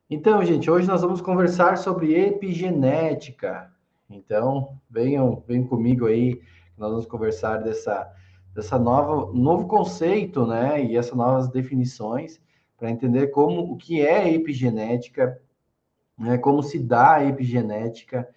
Então, gente, hoje nós vamos conversar sobre epigenética. Então, venham comigo aí, nós vamos conversar dessa novo conceito, né? E essas novas definições para entender como o que é epigenética, né? Como se dá a epigenética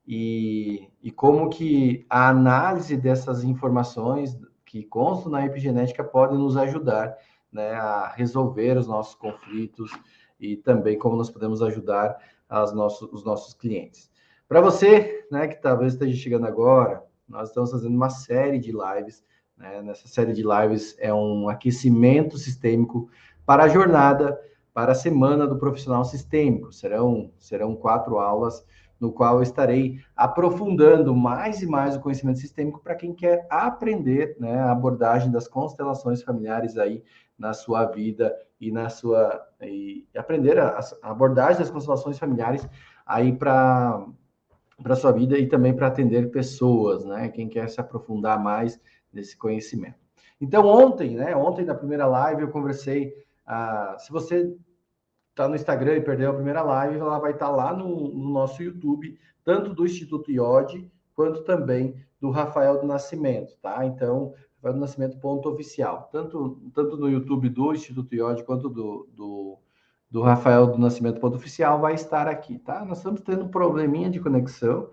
e como que a análise dessas informações que constam na epigenética pode nos ajudar, né, a resolver os nossos conflitos e também como nós podemos ajudar os nossos clientes. Para você, né, que talvez esteja chegando agora, nós estamos fazendo uma série de lives, né? Nessa série de lives é um aquecimento sistêmico para a jornada, para a semana do profissional sistêmico. Serão 4 aulas no qual eu estarei aprofundando mais e mais o conhecimento sistêmico para quem quer aprender, né, a abordagem das constelações familiares aí na sua vida e aprender a abordagem das constelações familiares aí para sua vida e também para atender pessoas, né? Quem quer se aprofundar mais nesse conhecimento. Então ontem, né? Ontem na primeira live eu conversei. Se você está no Instagram e perdeu a primeira live, ela vai estar lá no nosso YouTube, tanto do Instituto IOD, quanto também do Rafael do Nascimento, tá? Então, Rafael do Nascimento ponto oficial, tanto no YouTube do Instituto IOD quanto do Rafael do Nascimento ponto oficial vai estar aqui, tá? Nós estamos tendo um probleminha de conexão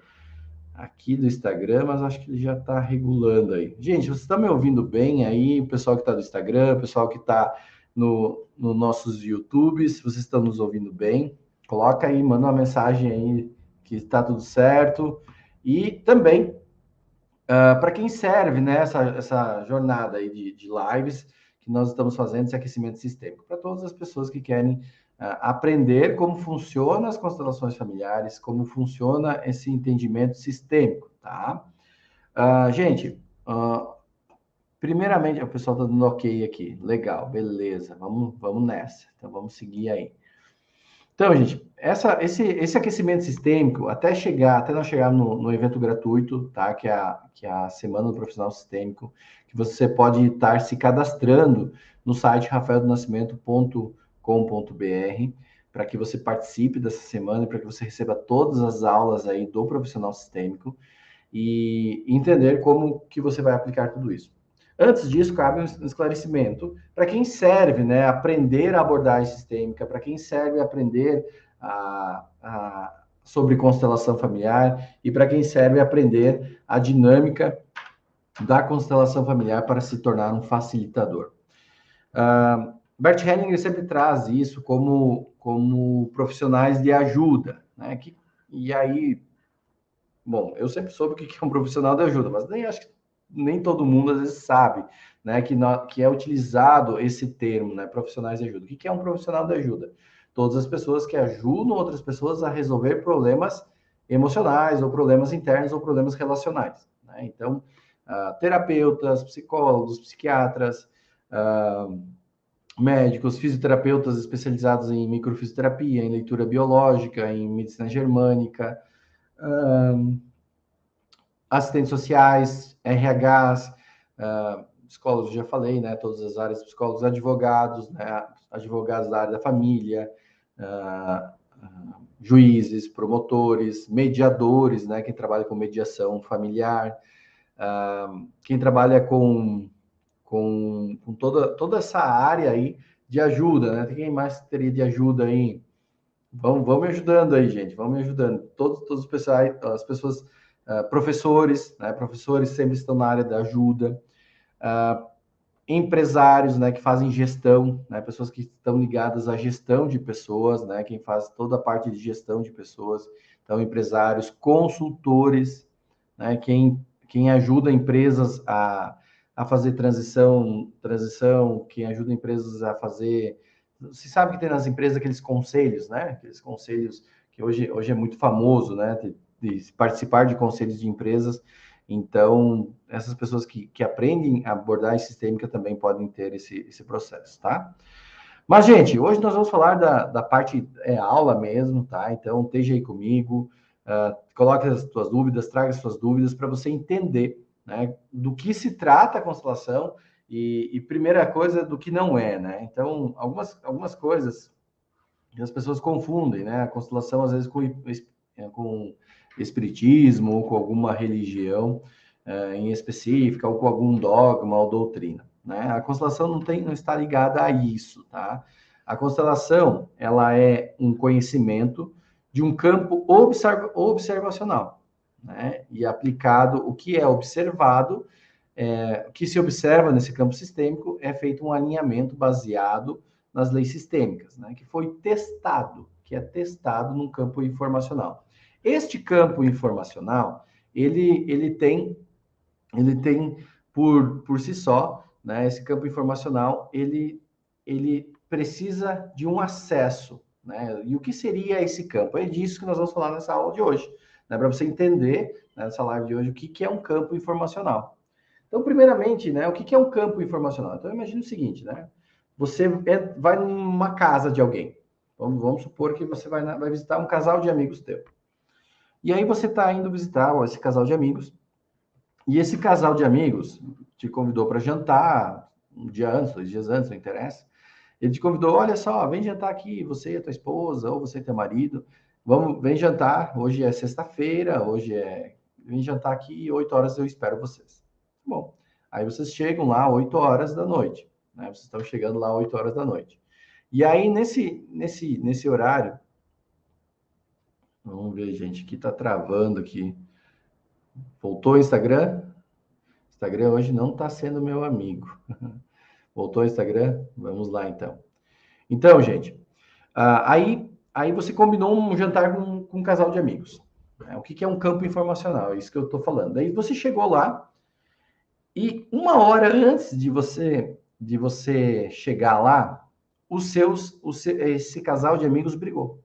aqui do Instagram, mas acho que ele já está regulando aí. Gente, vocês estão me ouvindo bem aí? O pessoal que está do Instagram, o pessoal que está no nossos YouTubes, se vocês estão nos ouvindo bem, coloca aí, manda uma mensagem aí que está tudo certo. E também, para quem serve, né, essa jornada aí de lives que nós estamos fazendo, esse aquecimento sistêmico, para todas as pessoas que querem aprender como funciona as constelações familiares, como funciona esse entendimento sistêmico, tá? Gente, primeiramente, o pessoal está dando ok aqui, legal, beleza, vamos nessa, então vamos seguir aí. Então, gente, esse aquecimento sistêmico, até nós chegar no evento gratuito, tá? Que é a Semana do Profissional Sistêmico, que você pode estar se cadastrando no site rafaeldonascimento.com.br para que você participe dessa semana e para que você receba todas as aulas aí do profissional sistêmico e entender como que você vai aplicar tudo isso. Antes disso, cabe um esclarecimento para quem serve, né, aprender a abordagem sistêmica, para quem serve aprender sobre constelação familiar e para quem serve aprender a dinâmica da constelação familiar para se tornar um facilitador. Bert Hellinger sempre traz isso como profissionais de ajuda, né? E aí, bom, eu sempre soube o que é um profissional de ajuda, mas nem acho que nem todo mundo às vezes sabe, né, que é utilizado esse termo, né, profissionais de ajuda. O que é um profissional de ajuda? Todas as pessoas que ajudam outras pessoas a resolver problemas emocionais, ou problemas internos, ou problemas relacionais, né? Então, terapeutas, psicólogos, psiquiatras, uh, médicos, fisioterapeutas especializados em microfisioterapia, em leitura biológica, em medicina germânica, assistentes sociais, RHs, psicólogos, já falei, né? Todas as áreas, psicólogos, advogados, né? Advogados da área da família, juízes, promotores, mediadores, né? Quem trabalha com mediação familiar, quem trabalha com toda essa área aí de ajuda, né? Tem quem mais teria de ajuda aí? Vão me ajudando aí, gente. Vão me ajudando. Todos os pessoais, as pessoas, professores, né? Professores sempre estão na área da ajuda. Empresários, né? Que fazem gestão, né? Pessoas que estão ligadas à gestão de pessoas, né? Quem faz toda a parte de gestão de pessoas. Então, empresários, consultores, né? Quem ajuda empresas a fazer transição, quem ajuda empresas a fazer. Você sabe que tem nas empresas aqueles conselhos, né? Aqueles conselhos que hoje é muito famoso, né? De participar de conselhos de empresas. Então, essas pessoas que aprendem a abordagem sistêmica também podem ter esse processo, tá? Mas, gente, hoje nós vamos falar da parte aula mesmo, tá? Então, esteja aí comigo, coloque as suas dúvidas, traga as suas dúvidas para você entender, né, do que se trata a constelação e primeira coisa, do que não é, né? Então, algumas coisas E as pessoas confundem, né? A constelação, às vezes, com espiritismo ou com alguma religião em específica, ou com algum dogma ou doutrina, né? A constelação não está ligada a isso, tá? A constelação, ela é um conhecimento de um campo observacional, né? E aplicado, o que é observado, o que se observa nesse campo sistêmico é feito um alinhamento baseado nas leis sistêmicas, né? Que é testado num campo informacional. Este campo informacional, ele tem por si só, né? Esse campo informacional, ele precisa de um acesso, né? E o que seria esse campo? É disso que nós vamos falar nessa aula de hoje, né? Para você entender, né, nessa live de hoje, o que é um campo informacional. Então, primeiramente, né, o que é um campo informacional? Então, imagine o seguinte, né? Você vai numa casa de alguém. Vamos supor que você vai visitar um casal de amigos teu. E aí você está indo visitar esse casal de amigos. E esse casal de amigos te convidou para jantar um dia antes, 2 dias antes, não interessa. Ele te convidou, olha só, vem jantar aqui, você e a tua esposa, ou você e teu marido. Vem jantar, hoje é sexta-feira, vem jantar aqui, 8 horas eu espero vocês. Bom, aí vocês chegam lá 8 horas da noite, né? Vocês estão chegando lá 8 horas da noite. E aí, nesse horário, vamos ver, gente, que tá travando aqui. Voltou o Instagram? Instagram hoje não está sendo meu amigo. Voltou o Instagram? Vamos lá, então. Então, gente, aí você combinou um jantar com um casal de amigos. Né? O que é um campo informacional? É isso que eu estou falando. Daí você chegou lá e 1 hora antes de você chegar lá, esse casal de amigos brigou.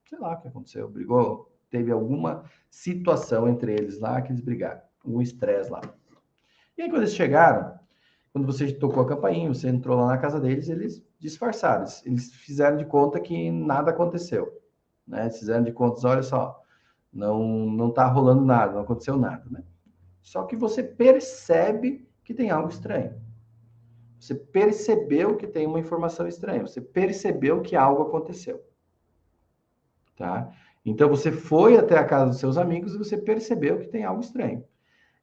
Sei lá o que aconteceu, brigou, teve alguma situação entre eles lá que eles brigaram, um estresse lá. E aí quando eles chegaram, quando você tocou a campainha, você entrou lá na casa deles, eles disfarçaram, eles fizeram de conta que nada aconteceu, né? Eles fizeram de conta, olha só, não tá rolando nada, não aconteceu nada, né? Só que você percebe que tem algo estranho. Você percebeu que tem uma informação estranha, você percebeu que algo aconteceu, tá? Então você foi até a casa dos seus amigos e você percebeu que tem algo estranho.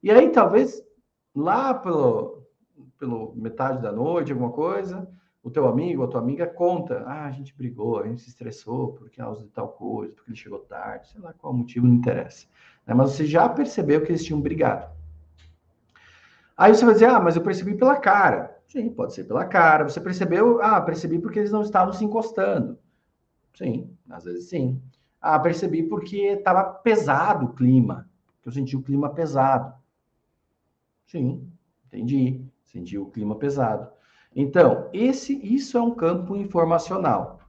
E aí talvez lá pelo metade da noite, alguma coisa, o teu amigo ou a tua amiga conta, a gente brigou, a gente se estressou por causa de tal coisa, porque ele chegou tarde, sei lá qual motivo, não interessa. Né? Mas você já percebeu que eles tinham brigado. Aí você vai dizer, mas eu percebi pela cara. Sim, pode ser pela cara. Você percebeu? Percebi porque eles não estavam se encostando. Sim, às vezes sim. Percebi porque estava pesado o clima. Eu senti o clima pesado. Sim, entendi. Senti o clima pesado. Então, isso é um campo informacional.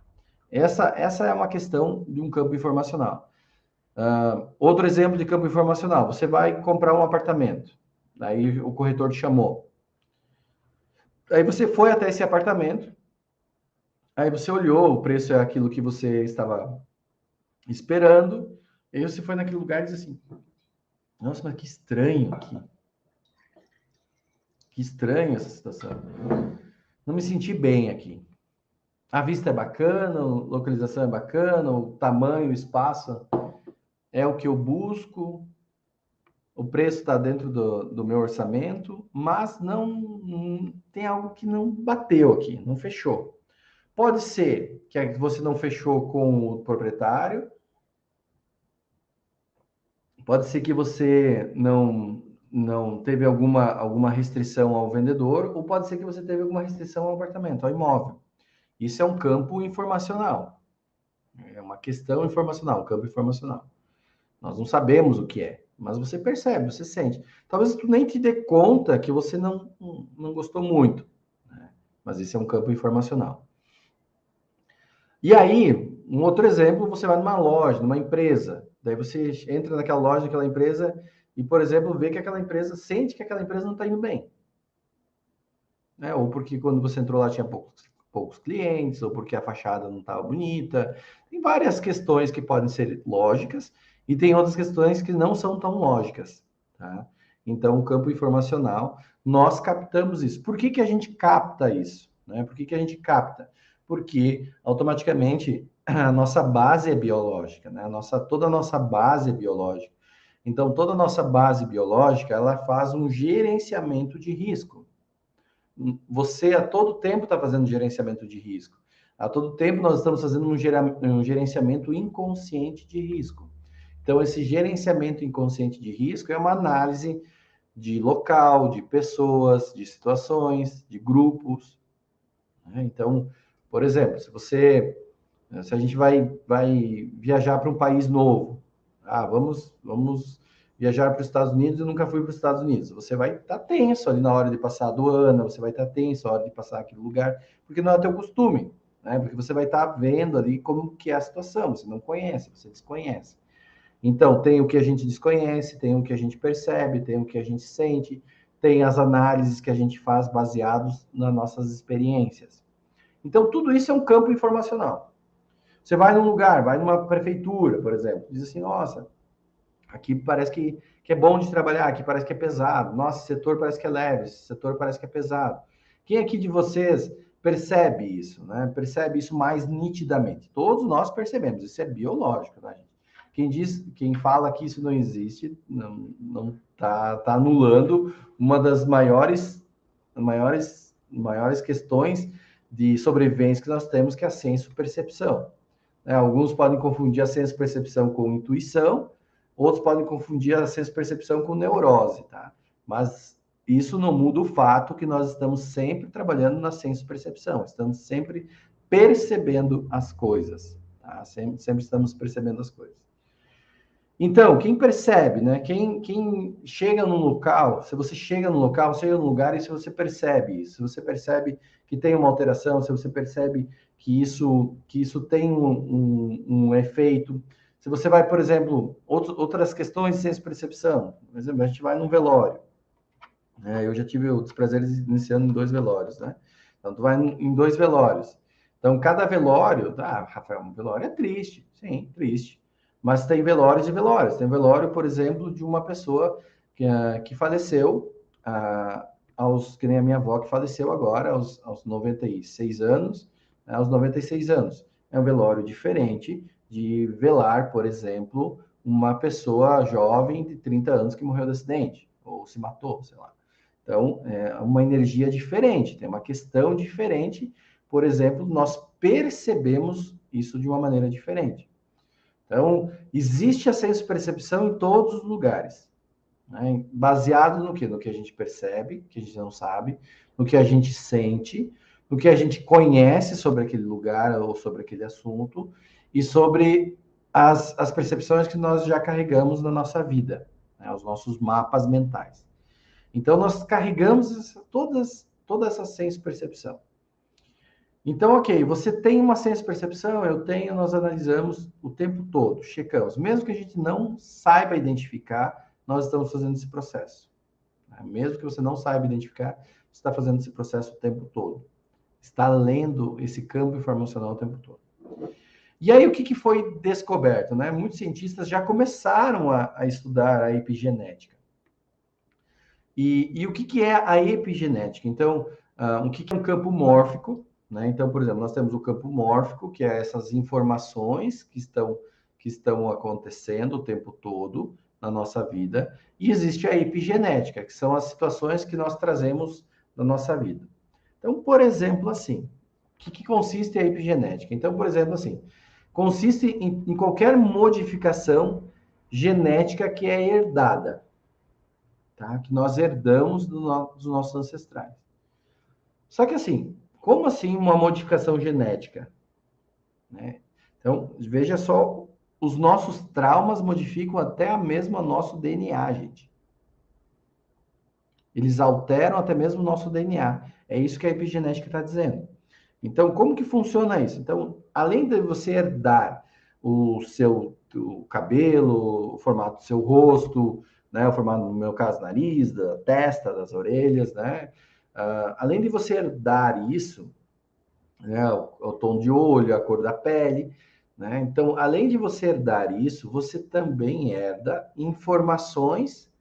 Essa é uma questão de um campo informacional. Outro exemplo de campo informacional: você vai comprar um apartamento, aí o corretor te chamou. Aí você foi até esse apartamento, aí você olhou, o preço é aquilo que você estava esperando, aí você foi naquele lugar e disse assim: nossa, mas que estranho aqui. Que estranho essa situação. Não me senti bem aqui. A vista é bacana, a localização é bacana, o tamanho, o espaço é o que eu busco, o preço está dentro do meu orçamento, mas não tem algo que não bateu aqui, não fechou. Pode ser que você não fechou com o proprietário, pode ser que você não teve alguma restrição ao vendedor, ou pode ser que você teve alguma restrição ao apartamento, ao imóvel. Isso é um campo informacional. É uma questão informacional, um campo informacional. Nós não sabemos o que é, mas você percebe, você sente. Talvez tu nem te dê conta que você não gostou muito, né? Mas isso é um campo informacional. E aí, um outro exemplo, você vai numa loja, numa empresa, daí você entra naquela loja, naquela empresa, e, por exemplo, vê que aquela empresa, sente que aquela empresa não está indo bem. Né? Ou porque quando você entrou lá tinha poucos clientes, ou porque a fachada não estava bonita. Tem várias questões que podem ser lógicas, e tem outras questões que não são tão lógicas. Tá? Então, o campo informacional, nós captamos isso. Por que a gente capta isso? Né? Por que a gente capta? Porque automaticamente a nossa base é biológica, né? Toda a nossa base é biológica. Então, toda a nossa base biológica, ela faz um gerenciamento de risco. Você, a todo tempo, está fazendo gerenciamento de risco. A todo tempo, nós estamos fazendo um gerenciamento inconsciente de risco. Então, esse gerenciamento inconsciente de risco é uma análise de local, de pessoas, de situações, de grupos, né? Então, por exemplo, se a gente vai viajar para um país novo, vamos viajar para os Estados Unidos e nunca fui para os Estados Unidos. Você vai estar tenso ali na hora de passar a aduana, você vai estar tenso na hora de passar aquele lugar, porque não é teu costume, né? Porque você vai estar vendo ali como que é a situação, você não conhece, você desconhece. Então, tem o que a gente desconhece, tem o que a gente percebe, tem o que a gente sente, tem as análises que a gente faz baseados nas nossas experiências. Então, tudo isso é um campo informacional. Você vai num lugar, vai numa prefeitura, por exemplo, diz assim, nossa, aqui parece que é bom de trabalhar, aqui parece que é pesado, nossa, esse setor parece que é leve, esse setor parece que é pesado. Quem aqui de vocês percebe isso, né? Percebe isso mais nitidamente? Todos nós percebemos, isso é biológico, né, gente? Quem fala que isso não existe, não tá anulando uma das maiores questões de sobrevivência que nós temos, que é a senso-percepção. Alguns podem confundir a senso-percepção com intuição, outros podem confundir a senso-percepção com neurose, tá? Mas isso não muda o fato que nós estamos sempre trabalhando na senso-percepção, estamos sempre percebendo as coisas, tá? Sempre estamos percebendo as coisas. Então, quem percebe, né? Quem chega num local, se você chega num local, chega num lugar e se você percebe isso, se você percebe que tem uma alteração, se você percebe que isso tem um efeito, se você vai, por exemplo, outras questões de senso-percepção, por exemplo, a gente vai num velório, né? Eu já tive o desprazer de iniciando em 2 velórios, né? Então, tu vai em 2 velórios. Então, cada velório, Rafael, um velório é triste, sim, triste. Mas tem velórios e velórios. Tem velório, por exemplo, de uma pessoa que faleceu, que nem a minha avó, que faleceu agora, aos 96 anos, né, aos 96 anos. É um velório diferente de velar, por exemplo, uma pessoa jovem de 30 anos que morreu de acidente, ou se matou, sei lá. Então, é uma energia diferente, tem uma questão diferente. Por exemplo, nós percebemos isso de uma maneira diferente. Então, existe a senso-percepção em todos os lugares, né? Baseado no quê? No que a gente percebe, que a gente não sabe, no que a gente sente, no que a gente conhece sobre aquele lugar ou sobre aquele assunto e sobre as percepções que nós já carregamos na nossa vida, né? Os nossos mapas mentais. Então, nós carregamos toda essa senso-percepção. Então, ok, você tem uma senso-percepção, eu tenho, nós analisamos o tempo todo, checamos. Mesmo que a gente não saiba identificar, nós estamos fazendo esse processo, né? Mesmo que você não saiba identificar, você está fazendo esse processo o tempo todo. Está lendo esse campo informacional o tempo todo. E aí, o que foi descoberto, né? Muitos cientistas já começaram a estudar a epigenética. E o que é a epigenética? Então, o que é um campo mórfico? Né? Então, por exemplo, nós temos o campo mórfico, que é essas informações que estão acontecendo o tempo todo na nossa vida, e existe a epigenética, que são as situações que nós trazemos na nossa vida. Então, por exemplo, assim, o que consiste a epigenética? Então, por exemplo, assim, consiste em qualquer modificação genética que é herdada, tá? Que nós herdamos dos nossos ancestrais. Só que assim, como assim uma modificação genética? Né? Então, veja só, os nossos traumas modificam até mesmo o nosso DNA, gente. Eles alteram até mesmo o nosso DNA. É isso que a epigenética está dizendo. Então, como que funciona isso? Então, além de você herdar o cabelo, o formato do seu rosto, né, o formato, no meu caso, nariz, da testa, das orelhas, né? Além de você herdar isso, né, o tom de olho, a cor da pele, né? Então, além de você herdar isso, você também herda informações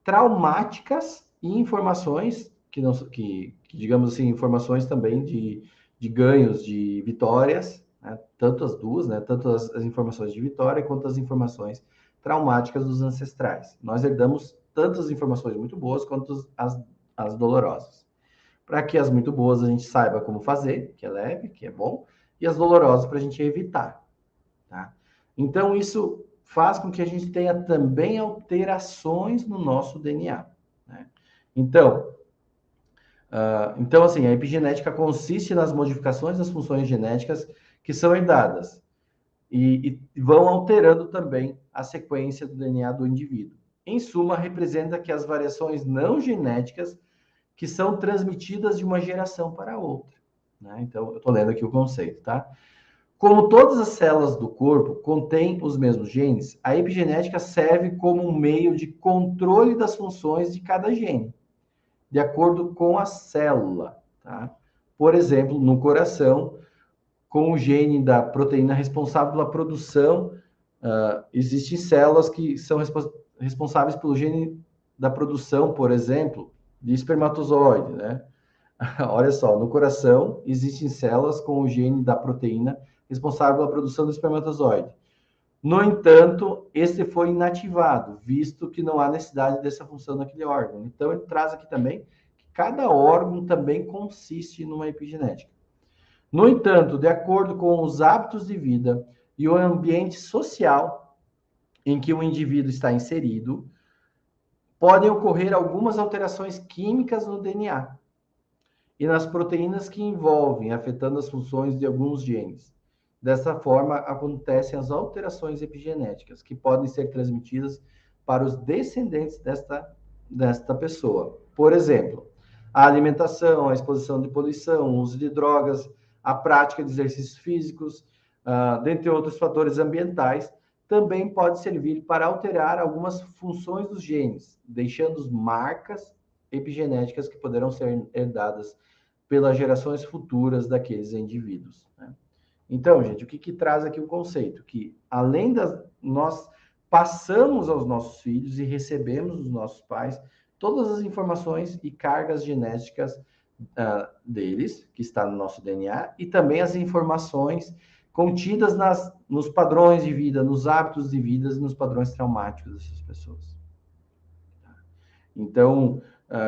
traumáticas e informações que digamos assim, informações também de de ganhos de vitórias, né? Tanto as duas, né? Tanto as informações de vitória quanto as informações traumáticas dos ancestrais. Nós herdamos tanto as informações muito boas quanto as dolorosas. Para que as muito boas a gente saiba como fazer, que é leve, que é bom, e as dolorosas para a gente evitar. Tá? Então, isso faz com que a gente tenha também alterações no nosso DNA. Né? Então, assim, a epigenética consiste nas modificações das funções genéticas que são herdadas e vão alterando também a sequência do DNA do indivíduo. Em suma, representa que as variações não genéticas que são transmitidas de uma geração para outra. Né? Então, eu estou lendo aqui o conceito, tá? Como todas as células do corpo contêm os mesmos genes, a epigenética serve como um meio de controle das funções de cada gene, de acordo com a célula. Tá? Por exemplo, no coração, com o gene da proteína responsável pela produção, existem células que são responsáveis pelo gene da produção, por exemplo, de espermatozoide, né? Olha só, no coração existem células com o gene da proteína responsável pela produção do espermatozoide. No entanto, este foi inativado, visto que não há necessidade dessa função naquele órgão. Então, ele traz aqui também que cada órgão também consiste numa epigenética. No entanto, de acordo com os hábitos de vida e o ambiente social em que o indivíduo está inserido, podem ocorrer algumas alterações químicas no DNA e nas proteínas que envolvem, afetando as funções de alguns genes. Dessa forma, acontecem as alterações epigenéticas, que podem ser transmitidas para os descendentes desta pessoa. Por exemplo, a alimentação, a exposição de poluição, o uso de drogas, a prática de exercícios físicos, dentre outros fatores ambientais, também pode servir para alterar algumas funções dos genes, deixando marcas epigenéticas que poderão ser herdadas pelas gerações futuras daqueles indivíduos. Né? Então, gente, o que traz aqui o conceito? Que além nós passamos aos nossos filhos e recebemos dos nossos pais todas as informações e cargas genéticas deles, que está no nosso DNA, e também as informações contidas nos padrões de vida, nos hábitos de vida e nos padrões traumáticos dessas pessoas. Então,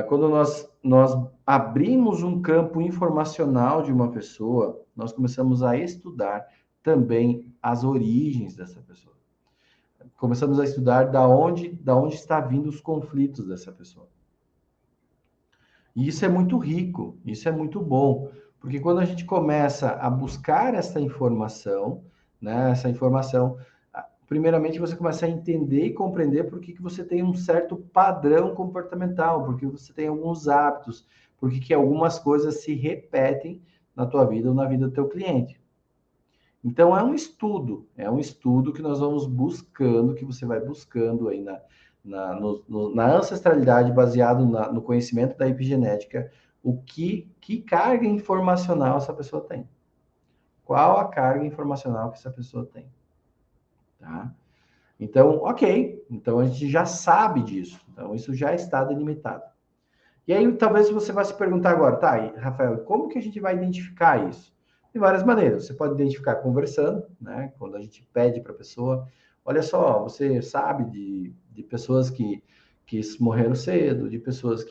quando nós abrimos um campo informacional de uma pessoa, nós começamos a estudar também as origens dessa pessoa. Começamos a estudar da onde está vindo os conflitos dessa pessoa. E isso é muito rico, isso é muito bom, porque quando a gente começa a buscar essa informação, né, primeiramente você começa a entender e compreender por que você tem um certo padrão comportamental, porque você tem alguns hábitos, porque que algumas coisas se repetem na tua vida ou na vida do teu cliente. Então é um estudo que nós vamos buscando, que você vai buscando aí na ancestralidade, baseado no conhecimento da epigenética, que carga informacional essa pessoa tem. Qual a carga informacional que essa pessoa tem. Tá? Então, ok. Então, a gente já sabe disso. Então, isso já está delimitado. E aí, talvez você vá se perguntar agora, tá, Rafael, como que a gente vai identificar isso? De várias maneiras. Você pode identificar conversando, né? Quando a gente pede para a pessoa, olha só, você sabe de pessoas que morreram cedo, de pessoas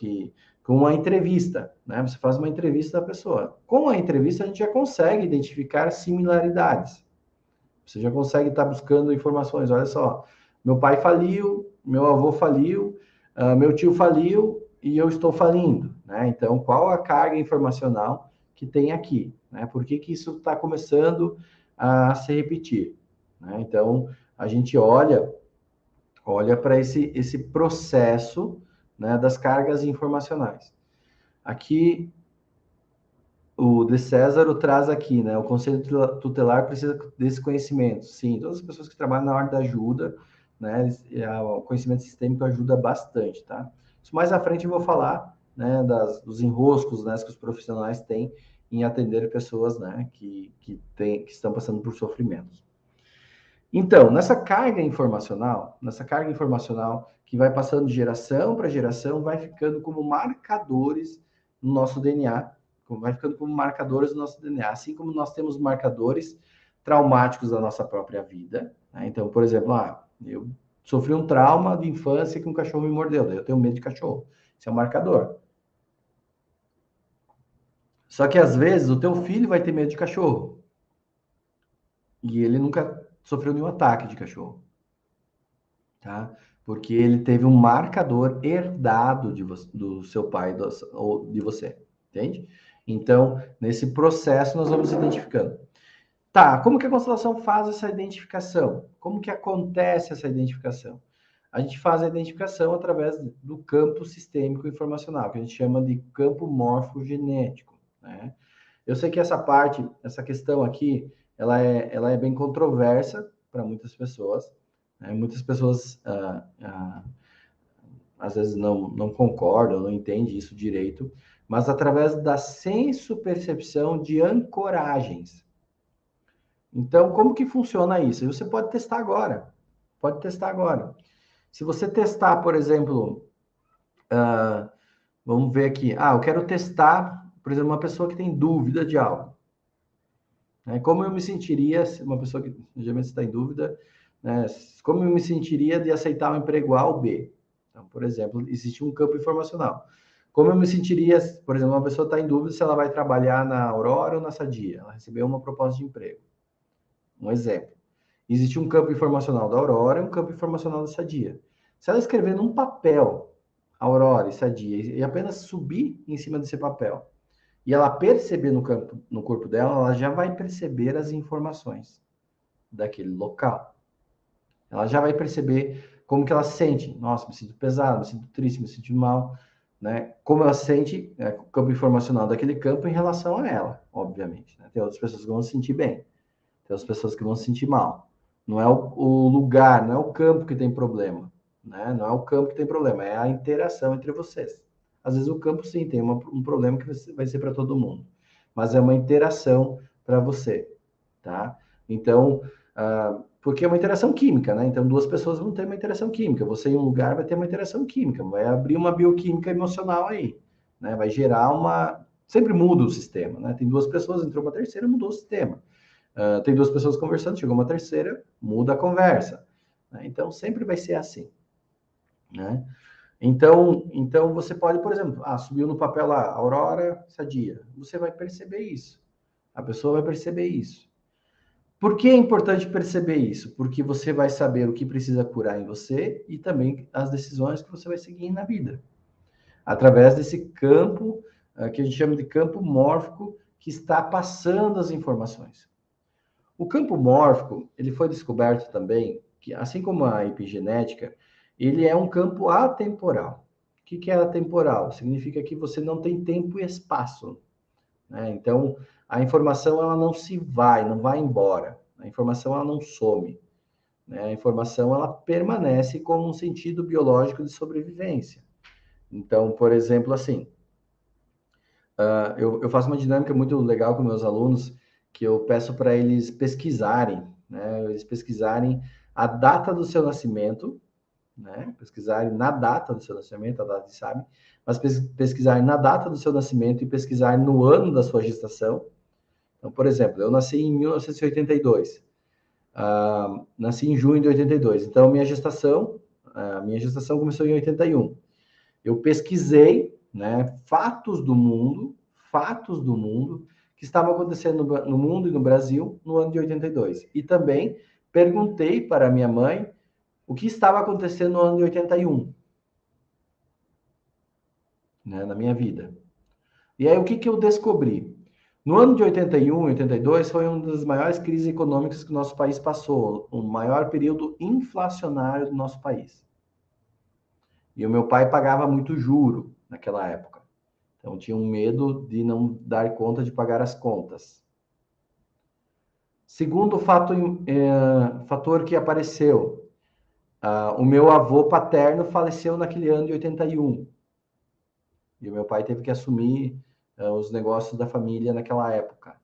com uma entrevista, né? Você faz uma entrevista da pessoa. Com a entrevista, a gente já consegue identificar similaridades. Você já consegue estar buscando informações. Olha só, meu pai faliu, meu avô faliu, meu tio faliu e eu estou falindo. Né? Então, qual a carga informacional que tem aqui? Né? Por que isso está começando a se repetir? Né? Então, a gente olha para esse processo, né, das cargas informacionais. Aqui, o de César traz aqui, né? O Conselho Tutelar precisa desse conhecimento. Sim, todas as pessoas que trabalham na área da ajuda, né? O conhecimento sistêmico ajuda bastante, tá? Isso mais à frente eu vou falar, né? Dos enroscos, né? Que os profissionais têm em atender pessoas, né? Que estão passando por sofrimentos. Então, nessa carga informacional que vai passando de geração para geração, vai ficando como marcadores no nosso DNA, vai ficando como marcadores do nosso DNA, assim como nós temos marcadores traumáticos da nossa própria vida, né? Então, por exemplo, eu sofri um trauma de infância que um cachorro me mordeu, daí eu tenho medo de cachorro. Isso é um marcador. Só que às vezes o teu filho vai ter medo de cachorro e ele nunca sofreu nenhum ataque de cachorro, tá? Porque ele teve um marcador herdado do seu pai ou de você, entende? Então, nesse processo, nós vamos identificando. Tá, como que a constelação faz essa identificação? Como que acontece essa identificação? A gente faz a identificação através do campo sistêmico informacional, que a gente chama de campo morfogenético, né? Eu sei que essa parte, essa questão aqui, ela é bem controversa para muitas pessoas, né? Muitas pessoas às vezes não concordam, não entendem isso direito, mas através da senso-percepção de ancoragens. Então, como que funciona isso? Você pode testar agora. Pode testar agora. Se você testar, por exemplo, vamos ver aqui. Eu quero testar, por exemplo, uma pessoa que tem dúvida de algo. Né? Como eu me sentiria, uma pessoa que geralmente está em dúvida, né? Como eu me sentiria de aceitar um emprego A ou B? Então, por exemplo, existe um campo informacional. Como eu me sentiria, por exemplo, uma pessoa está em dúvida se ela vai trabalhar na Aurora ou na Sadia. Ela recebeu uma proposta de emprego. Um exemplo. Existe um campo informacional da Aurora e um campo informacional da Sadia. Se ela escrever num papel Aurora e Sadia e apenas subir em cima desse papel e ela perceber no corpo dela, ela já vai perceber as informações daquele local. Ela já vai perceber como que ela se sente. Nossa, me sinto pesado, me sinto triste, me sinto mal, né? Como ela se sente, o campo informacional daquele campo em relação a ela, obviamente. Né? Tem outras pessoas que vão se sentir bem, tem outras pessoas que vão se sentir mal. Não é o lugar, não é o campo que tem problema, né? Não é o campo que tem problema, é a interação entre vocês. Às vezes o campo sim tem um problema que vai ser para todo mundo, mas é uma interação para você, tá? Então, porque é uma interação química, né? Então, duas pessoas vão ter uma interação química. Você em um lugar vai ter uma interação química, vai abrir uma bioquímica emocional aí, né? Vai gerar uma. Sempre muda o sistema, né? Tem duas pessoas, entrou uma terceira, mudou o sistema. Tem duas pessoas conversando, chegou uma terceira, muda a conversa. Né? Então, sempre vai ser assim, né? Então você pode, por exemplo, subiu no papel lá, Aurora Sadia. Você vai perceber isso. A pessoa vai perceber isso. Por que é importante perceber isso? Porque você vai saber o que precisa curar em você e também as decisões que você vai seguir na vida. Através desse campo, que a gente chama de campo mórfico, que está passando as informações. O campo mórfico, ele foi descoberto também, que assim como a epigenética, ele é um campo atemporal. O que é atemporal? Significa que você não tem tempo e espaço, né? Então, a informação ela não se vai, não vai embora. A informação ela não some, né? A informação ela permanece como um sentido biológico de sobrevivência. Então, por exemplo, assim, eu faço uma dinâmica muito legal com meus alunos, que eu peço para eles pesquisarem, né? Eles pesquisarem a data do seu nascimento, né? Pesquisarem na data do seu nascimento, a data sabe, mas pesquisarem na data do seu nascimento e pesquisarem no ano da sua gestação. Então, por exemplo, eu nasci em 1982, nasci em junho de 82, então a minha gestação começou em 81. Eu pesquisei, né, fatos do mundo que estavam acontecendo no mundo e no Brasil no ano de 82. E também perguntei para minha mãe o que estava acontecendo no ano de 81, né, na minha vida. E aí o que eu descobri? No ano de 81 e 82 foi uma das maiores crises econômicas que o nosso país passou, o maior período inflacionário do nosso país. E o meu pai pagava muito juro naquela época. Então, tinha um medo de não dar conta de pagar as contas. Segundo fator que apareceu, o meu avô paterno faleceu naquele ano de 81. E o meu pai teve que assumir os negócios da família naquela época.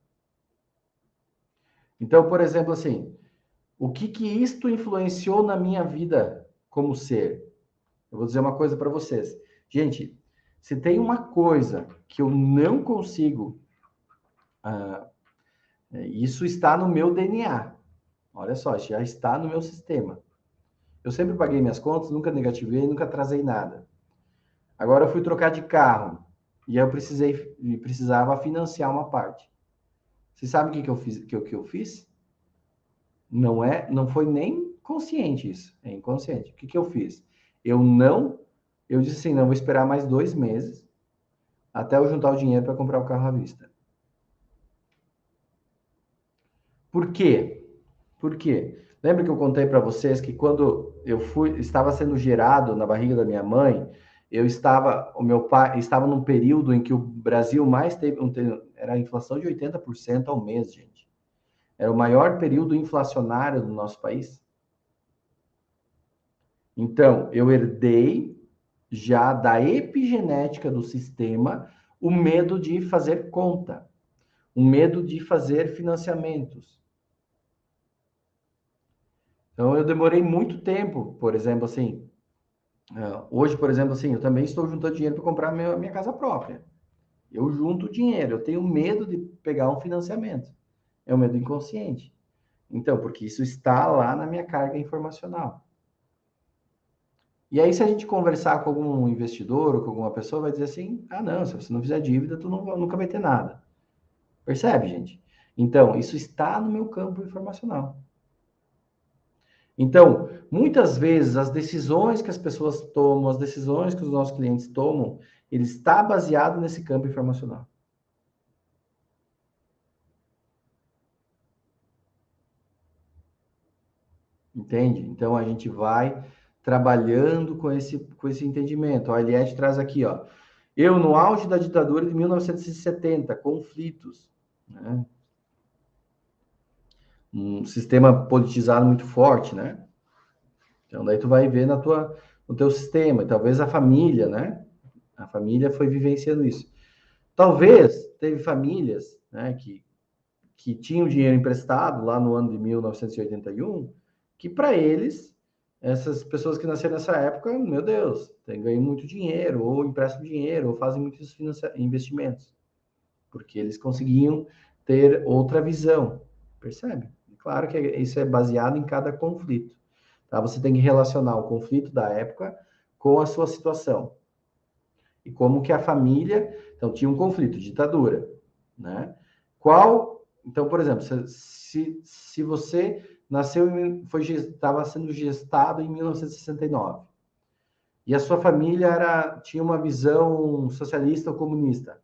Então, por exemplo, assim, o que isto influenciou na minha vida como ser? Eu vou dizer uma coisa para vocês. Gente, Se tem uma coisa que eu não consigo, isso está no meu DNA. Olha só, já está no meu sistema. Eu sempre paguei minhas contas, nunca negativei, nunca atrasei nada. Agora eu fui trocar de carro e eu precisava financiar uma parte. Você sabe o que eu fiz? Que eu fiz? Não foi nem consciente isso, é inconsciente. O que eu fiz? Eu disse assim, não, vou esperar mais 2 meses até eu juntar o dinheiro para comprar o carro à vista. Por quê? Por quê? Lembra que eu contei para vocês que quando estava sendo gerado na barriga da minha mãe, o meu pai estava num período em que o Brasil mais teve, era a inflação de 80% ao mês, gente. Era o maior período inflacionário do nosso país. Então, eu herdei já da epigenética do sistema o medo de fazer conta, o medo de fazer financiamentos. Então, eu demorei muito tempo, por exemplo, assim, hoje, por exemplo, assim, eu também estou juntando dinheiro para comprar minha casa própria. Eu junto dinheiro, eu tenho medo de pegar um financiamento. É um medo inconsciente. Então, porque isso está lá na minha carga informacional. E aí, se a gente conversar com algum investidor ou com alguma pessoa, vai dizer assim: ah, não, se você não fizer dívida, tu nunca vai ter nada. Percebe, gente? Então, isso está no meu campo informacional. Então, muitas vezes, as decisões que as pessoas tomam, as decisões que os nossos clientes tomam, ele está baseado nesse campo informacional. Entende? Então, a gente vai trabalhando com esse entendimento. A Eliette traz aqui, ó. Eu, no auge da ditadura de 1970, conflitos, né? Um sistema politizado muito forte, né? Então, daí tu vai ver no teu sistema, e talvez a família, né? A família foi vivenciando isso. Talvez teve famílias, né, que tinham dinheiro emprestado lá no ano de 1981, que para eles, essas pessoas que nasceram nessa época, meu Deus, ganham muito dinheiro, ou emprestam dinheiro, ou fazem muitos investimentos, porque eles conseguiam ter outra visão, percebe? Claro que isso é baseado em cada conflito, tá? Você tem que relacionar o conflito da época com a sua situação. E como que a família, então tinha um conflito, ditadura, né? Então, por exemplo, se você nasceu estava sendo gestado em 1969 e a sua família tinha uma visão socialista ou comunista,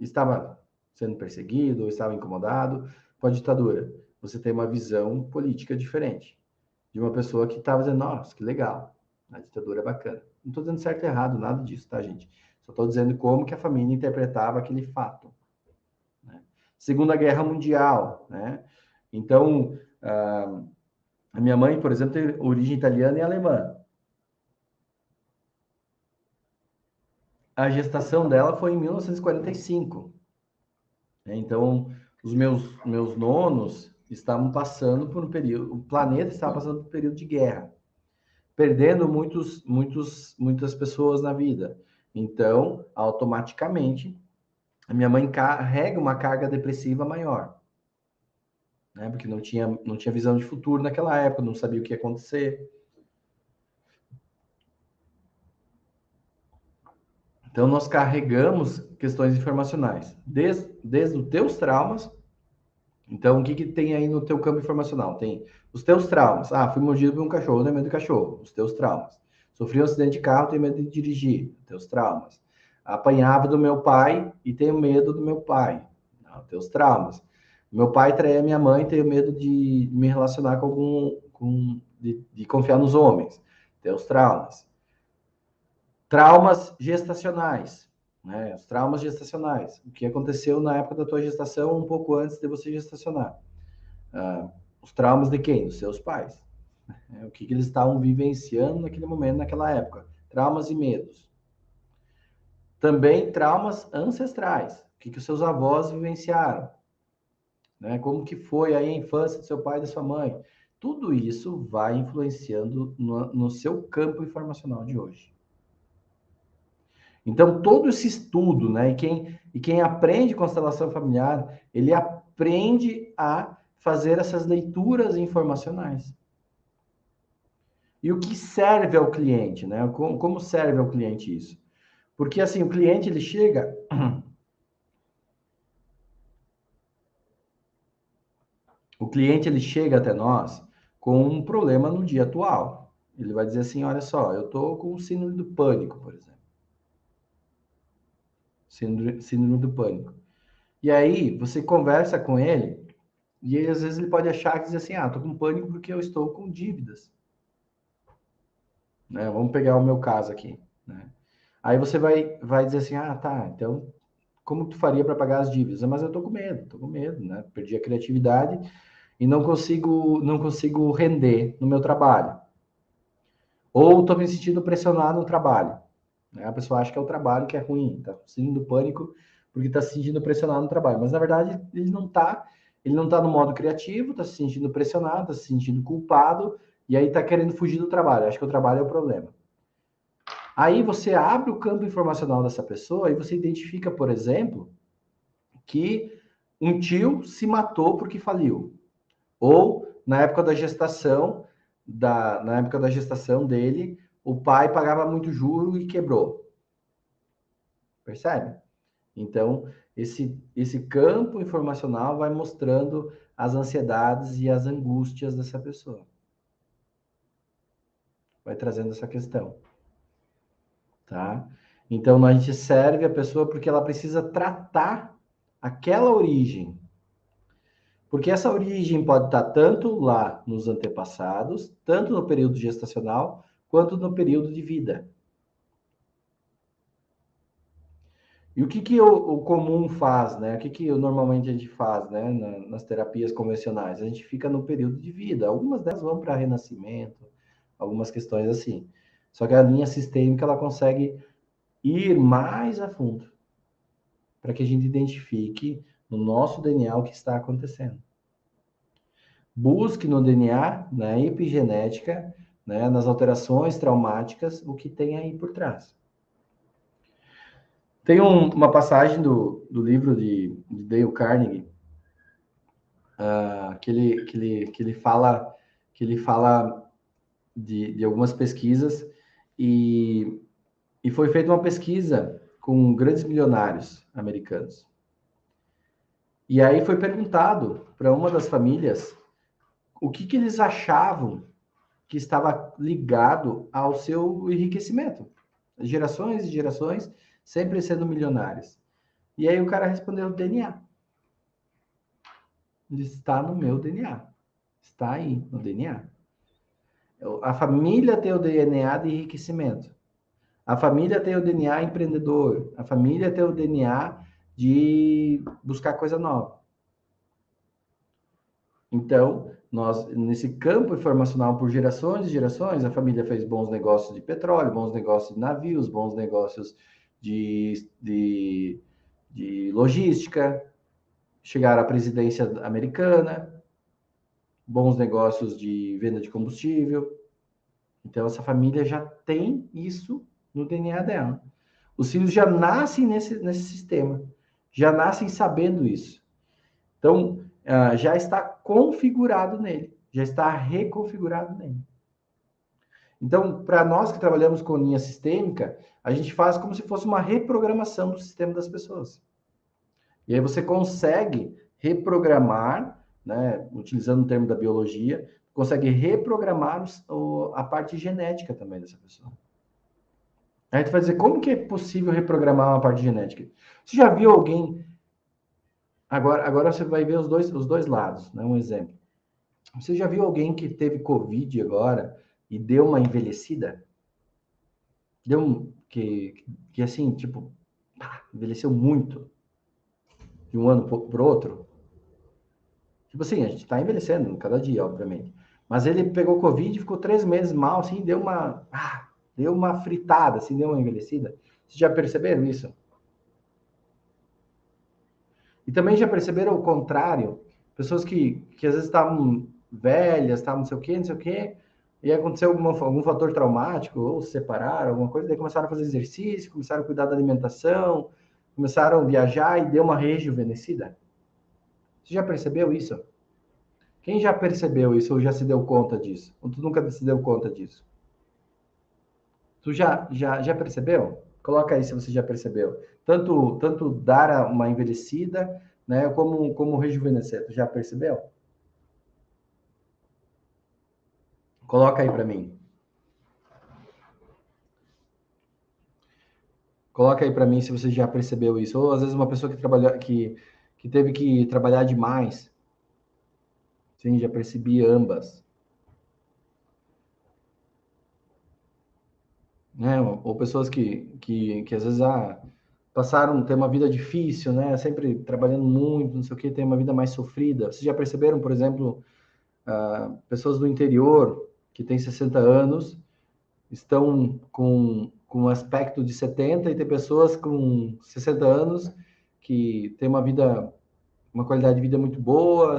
estava sendo perseguido ou estava incomodado com a ditadura, você tem uma visão política diferente de uma pessoa que estava dizendo, nossa, que legal, a ditadura é bacana. Não estou dizendo certo e errado, nada disso, tá, gente? Só estou dizendo como que a família interpretava aquele fato. Né? Segunda Guerra Mundial, né? Então, a minha mãe, por exemplo, tem origem italiana e alemã. A gestação dela foi em 1945. Né? Então, os meus nonos estavam passando por um período, o planeta estava passando por um período de guerra, perdendo muitas pessoas na vida. Então, automaticamente, a minha mãe carrega uma carga depressiva maior, né? Porque não tinha visão de futuro naquela época, não sabia o que ia acontecer. Então, nós carregamos questões informacionais, desde os teus traumas. Então, o que tem aí no teu campo informacional? Tem os teus traumas. Ah, fui mordido por um cachorro, tenho medo de cachorro. Os teus traumas. Sofri um acidente de carro, tenho medo de dirigir. Teus traumas. Apanhava do meu pai e tenho medo do meu pai. Teus traumas. Meu pai traía minha mãe, tenho medo de me relacionar com de confiar nos homens. Teus traumas. Traumas gestacionais, né? Os traumas gestacionais. O que aconteceu na época da tua gestação, um pouco antes de você gestacionar. Os traumas de quem? Dos seus pais. O que eles estavam vivenciando naquele momento, naquela época. Traumas e medos. Também traumas ancestrais. O que os seus avós vivenciaram. Né? Como que foi aí a infância do seu pai e da sua mãe. Tudo isso vai influenciando no seu campo informacional de hoje. Então, todo esse estudo, né? E quem aprende constelação familiar, ele aprende a fazer essas leituras informacionais. E o que serve ao cliente, né? Como serve ao cliente isso? Porque assim, o cliente ele chega, o cliente ele chega até nós com um problema no dia atual. Ele vai dizer assim, olha só, eu tô com síndrome do pânico, por exemplo. Síndrome do pânico. E aí, você conversa com ele, e aí, às vezes ele pode achar que diz assim, tô com pânico porque eu estou com dívidas. Né? Vamos pegar o meu caso aqui, né? Aí você vai dizer assim, tá, então como tu faria para pagar as dívidas? Mas eu tô com medo, né? Perdi a criatividade e não consigo render no meu trabalho. Ou estou me sentindo pressionado no trabalho. Né? A pessoa acha que é o trabalho que é ruim, tá sentindo pânico porque está se sentindo pressionado no trabalho. Mas na verdade ele não tá no modo criativo, está se sentindo pressionado, está se sentindo culpado e aí está querendo fugir do trabalho. Acho que o trabalho é o problema. Aí você abre o campo informacional dessa pessoa e você identifica, por exemplo, que um tio se matou porque faliu. Ou na época da gestação, na época da gestação dele, o pai pagava muito juro e quebrou. Percebe? Então, esse campo informacional vai mostrando as ansiedades e as angústias dessa pessoa. Vai trazendo essa questão. Tá? Então, a gente serve a pessoa porque ela precisa tratar aquela origem. Porque essa origem pode estar tanto lá nos antepassados, tanto no período gestacional, quanto no período de vida. E o que o comum faz, né? O que normalmente a gente faz, né? Nas terapias convencionais? A gente fica no período de vida. Algumas delas vão para renascimento, algumas questões assim. Só que a linha sistêmica, ela consegue ir mais a fundo, para que a gente identifique no nosso DNA o que está acontecendo. Busque no DNA, na epigenética, né, nas alterações traumáticas, o que tem aí por trás. Tem uma passagem do livro de Dale Carnegie, que ele fala de algumas pesquisas e foi feita uma pesquisa com grandes milionários americanos. E aí foi perguntado para uma das famílias o que eles achavam que estava ligado ao seu enriquecimento. Gerações e gerações sempre sendo milionários. E aí o cara respondeu DNA. Ele está no meu DNA. Está aí no DNA. A família tem o DNA de enriquecimento. A família tem o DNA empreendedor. A família tem o DNA de buscar coisa nova. Então, nós, nesse campo informacional por gerações e gerações, a família fez bons negócios de petróleo, bons negócios de navios, bons negócios de logística, chegaram à presidência americana, bons negócios de venda de combustível. Então, essa família já tem isso no DNA dela. Os filhos já nascem nesse sistema, já nascem sabendo isso. Então, já está configurado nele, já está reconfigurado nele. Então, para nós que trabalhamos com linha sistêmica, a gente faz como se fosse uma reprogramação do sistema das pessoas. E aí você consegue reprogramar, né, utilizando o termo da biologia, consegue reprogramar a parte genética também dessa pessoa. Aí tu vai dizer, como que é possível reprogramar uma parte genética? Você já viu alguém... Agora você vai ver os dois lados, né? Um exemplo. Você já viu alguém que teve Covid agora e deu uma envelhecida? Que assim, tipo, envelheceu muito de um ano para o outro? Tipo assim, a gente está envelhecendo cada dia, obviamente. Mas ele pegou Covid e ficou 3 meses mal, assim, deu uma fritada, assim, deu uma envelhecida. Vocês já perceberam isso? E também já perceberam o contrário? Pessoas que às vezes estavam velhas, estavam não sei o quê, E aconteceu algum fator traumático, ou se separaram, alguma coisa, daí começaram a fazer exercício, começaram a cuidar da alimentação, começaram a viajar e deu uma rejuvenescida. Você já percebeu isso? Quem já percebeu isso ou já se deu conta disso? Ou tu nunca se deu conta disso? Tu já percebeu? Coloca aí se você já percebeu. Tanto dar uma envelhecida, né, como rejuvenescer. Tu já percebeu? Coloca aí para mim. Coloca aí para mim se você já percebeu isso. Ou às vezes uma pessoa que teve que trabalhar demais. Sim, já percebi ambas. Né? Ou pessoas que às vezes passaram, ter uma vida difícil, né? Sempre trabalhando muito, não sei o que, tem uma vida mais sofrida. Vocês já perceberam, por exemplo, pessoas do interior que têm 60 anos estão com um aspecto de 70 e tem pessoas com 60 anos que têm uma qualidade de vida muito boa,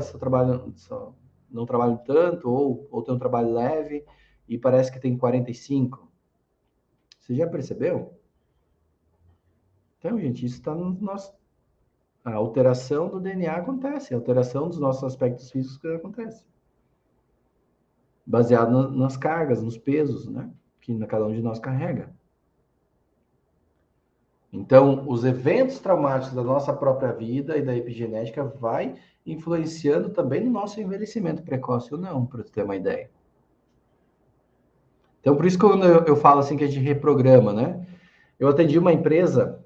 não trabalham tanto ou têm um trabalho leve e parece que tem 45. Você já percebeu? Então, gente, isso está no nosso. A alteração do DNA acontece, a alteração dos nossos aspectos físicos acontece, baseado nas cargas, nos pesos, né? Que cada um de nós carrega. Então, os eventos traumáticos da nossa própria vida e da epigenética vai influenciando também no nosso envelhecimento precoce ou não, para ter uma ideia. Então, por isso que quando eu falo assim que a gente reprograma, né? Eu atendi uma empresa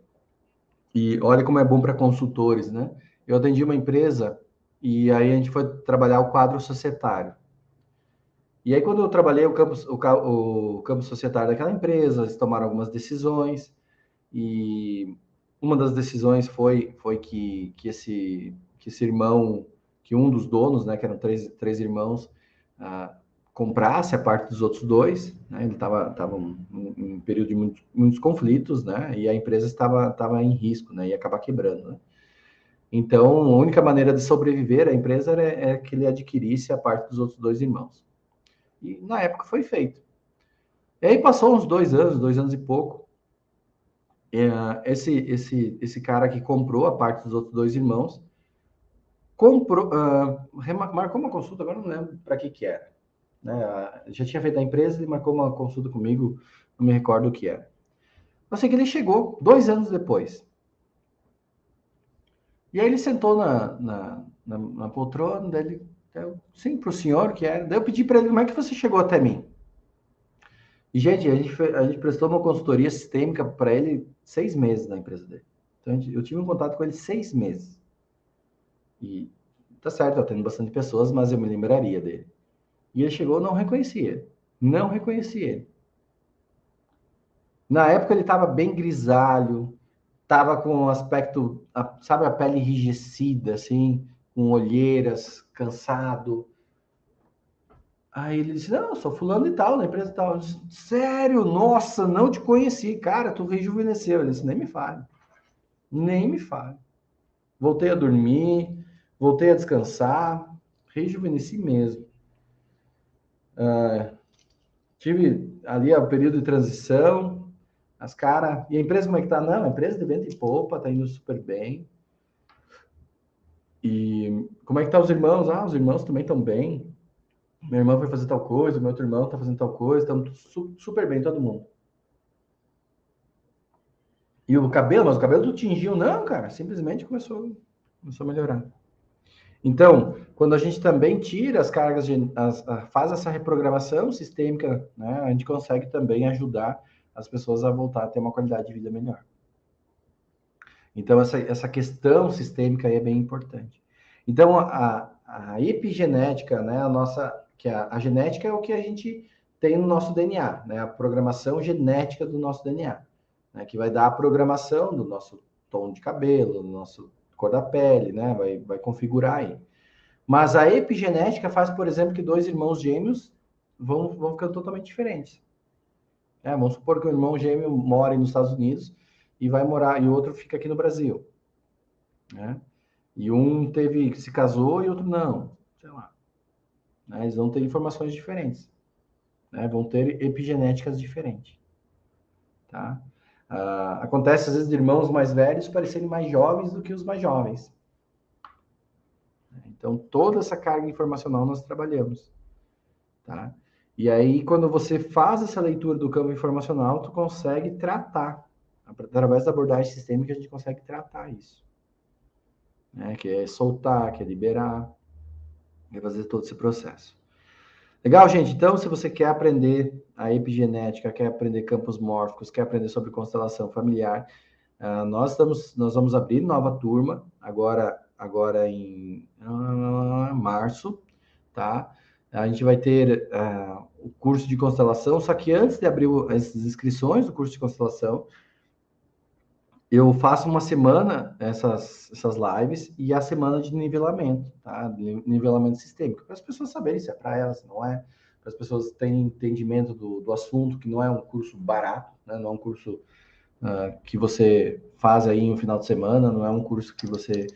e olha como é bom para consultores, né? Eu atendi uma empresa e aí a gente foi trabalhar o quadro societário. E aí, quando eu trabalhei o campo societário daquela empresa, eles tomaram algumas decisões, e uma das decisões foi que esse irmão, que um dos donos, né, que eram três irmãos, comprasse a parte dos outros dois, né? Ele estava em um período de muitos conflitos, né? E a empresa estava em risco, né? Ia acabar quebrando, né? Então, a única maneira de sobreviver à empresa era que ele adquirisse a parte dos outros dois irmãos. E na época foi feito. E aí passou uns 2 anos e pouco. Esse cara que comprou a parte dos outros dois irmãos marcou uma consulta, agora não lembro para que era. Né? Já tinha feito a empresa e marcou uma consulta comigo, não me recordo o que era. Eu sei que ele chegou 2 anos depois. E aí ele sentou na poltrona dele, sim, para o senhor que era. Daí eu pedi para ele, como é que você chegou até mim? E, gente, a gente prestou uma consultoria sistêmica para ele 6 meses na empresa dele. Então, eu tive um contato com ele 6 meses. E tá certo, eu atendo bastante pessoas, mas eu me lembraria dele. E ele chegou, não reconhecia. Não reconhecia ele. Na época ele estava bem grisalho, estava com um aspecto, sabe, a pele enrijecida, assim, com olheiras, cansado. Aí ele disse, não, eu sou fulano e tal, na empresa e tal. Eu disse, sério? Nossa, não te conheci. Cara, tu rejuvenesceu. Ele disse, nem me fale. Nem me fale. Voltei a dormir, voltei a descansar, rejuvenesci mesmo. Tive ali o período de transição, as caras. E a empresa como é que tá? Não, a empresa de venda e poupa, tá indo super bem. E como é que tá os irmãos? Ah, os irmãos também estão bem. Meu irmão foi fazer tal coisa, meu outro irmão tá fazendo tal coisa, estamos super bem, todo mundo. E o cabelo, mas o cabelo do tingiu, não, cara, simplesmente começou a melhorar. Então, quando a gente também tira as cargas, faz essa reprogramação sistêmica, né, a gente consegue também ajudar as pessoas a voltar a ter uma qualidade de vida melhor. Então, essa questão sistêmica aí é bem importante. Então, a epigenética, né, a genética é o que a gente tem no nosso DNA, né, a programação genética do nosso DNA, né, que vai dar a programação do nosso tom de cabelo, do nosso cor da pele, né, vai configurar aí. Mas a epigenética faz, por exemplo, que dois irmãos gêmeos vão ficando totalmente diferentes. Vamos supor que o irmão gêmeo mora nos Estados Unidos e vai morar, e o outro fica aqui no Brasil. Né? E um se casou e outro não. Sei lá. Né? Eles vão ter informações diferentes. né? Vão ter epigenéticas diferentes, tá? Acontece, às vezes, de irmãos mais velhos parecerem mais jovens do que os mais jovens. Então, toda essa carga informacional nós trabalhamos, tá? E aí, quando você faz essa leitura do campo informacional, tu consegue tratar. Através da abordagem sistêmica, a gente consegue tratar isso, né? Que é soltar, que é liberar, e fazer todo esse processo. Legal, gente? Então, se você quer aprender a epigenética, quer aprender campos mórficos, quer aprender sobre constelação familiar, nós vamos abrir nova turma agora em março, tá? A gente vai ter o curso de constelação, só que antes de abrir as inscrições do curso de constelação, eu faço uma semana essas lives e a semana de nivelamento, tá? De nivelamento sistêmico, para as pessoas saberem se é para elas, se não é, para as pessoas terem entendimento do assunto, que não é um curso barato, né? Não é um curso que você faz aí em um final de semana, não é um curso que você...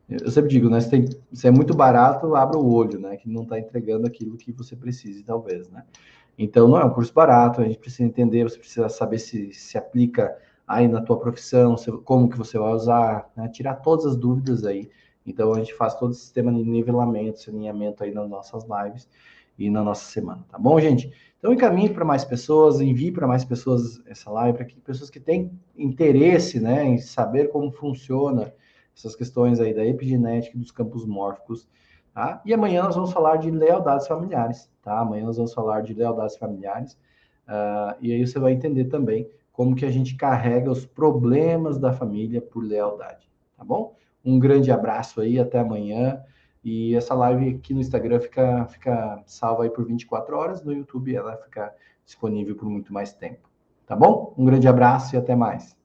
Eu sempre digo, né? Se é muito barato, abra o olho, né? Que não está entregando aquilo que você precise, talvez, né? Então, não é um curso barato, a gente precisa entender, você precisa saber se aplica aí na tua profissão, como que você vai usar, né? Tirar todas as dúvidas aí. Então, a gente faz todo o sistema de nivelamento, esse alinhamento aí nas nossas lives e na nossa semana, tá bom, gente? Então, encaminhe para mais pessoas, envie para mais pessoas essa live, para que pessoas que têm interesse, né, em saber como funciona essas questões aí da epigenética e dos campos mórficos, tá? E amanhã nós vamos falar de lealdades familiares, tá? Amanhã nós vamos falar de lealdades familiares, e aí você vai entender também como que a gente carrega os problemas da família por lealdade, tá bom? Um grande abraço aí, até amanhã. E essa live aqui no Instagram fica salva aí por 24 horas, no YouTube ela fica disponível por muito mais tempo. Tá bom? Um grande abraço e até mais.